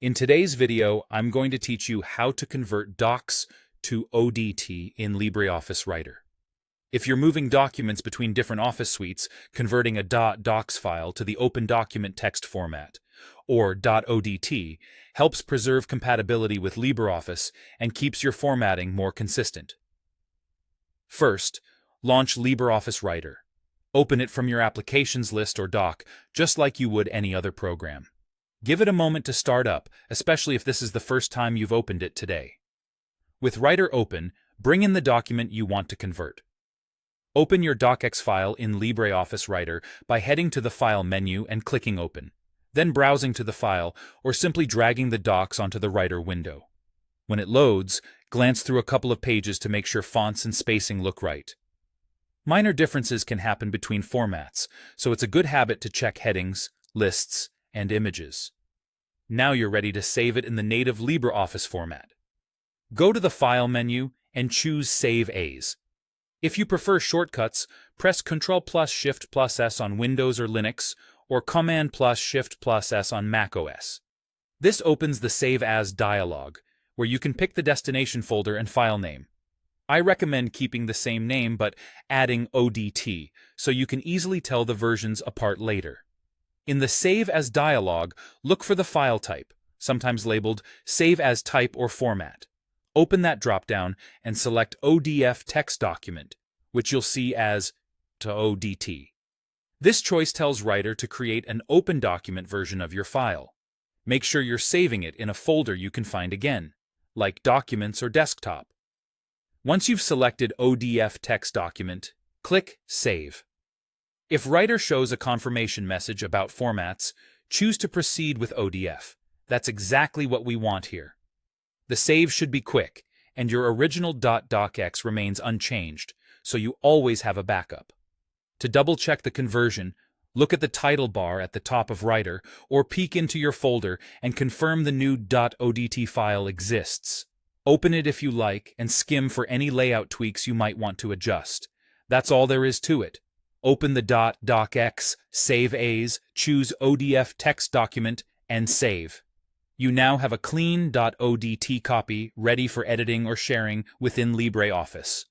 In today's video, I'm going to teach you how to convert Docx to ODT in LibreOffice Writer. If you're moving documents between different Office suites, converting a .docs file to the OpenDocument text format, or .odt, helps preserve compatibility with LibreOffice and keeps your formatting more consistent. First, launch LibreOffice Writer. Open it from your applications list or dock, just like you would any other program. Give it a moment to start up, especially if this is the first time you've opened it today. With Writer open, bring in the document you want to convert. Open your Docx file in LibreOffice Writer by heading to the File menu and clicking Open, then browsing to the file or simply dragging the docs onto the Writer window. When it loads, glance through a couple of pages to make sure fonts and spacing look right. Minor differences can happen between formats, so it's a good habit to check headings, lists, and images. Now you're ready to save it in the native LibreOffice format. Go to the File menu and choose Save As. If you prefer shortcuts, press Ctrl+Shift+S on Windows or Linux, or Command+Shift+S on Mac OS. This opens the Save As dialog, where you can pick the destination folder and file name. I recommend keeping the same name but adding ODT, so you can easily tell the versions apart later. In the Save As dialog, look for the file type, sometimes labeled Save As Type or Format. Open that dropdown and select ODF text document, which you'll see as to ODT. This choice tells Writer to create an OpenDocument version of your file. Make sure you're saving it in a folder you can find again, like Documents or Desktop. Once you've selected ODF text document, click Save. If Writer shows a confirmation message about formats, choose to proceed with ODF. That's exactly what we want here. The save should be quick, and your original .docx remains unchanged, so you always have a backup. To double-check the conversion, look at the title bar at the top of Writer or peek into your folder and confirm the new .odt file exists. Open it if you like and skim for any layout tweaks you might want to adjust. That's all there is to it. Open the .docx, Save As, choose ODF text document, and save. You now have a clean .odt copy ready for editing or sharing within LibreOffice.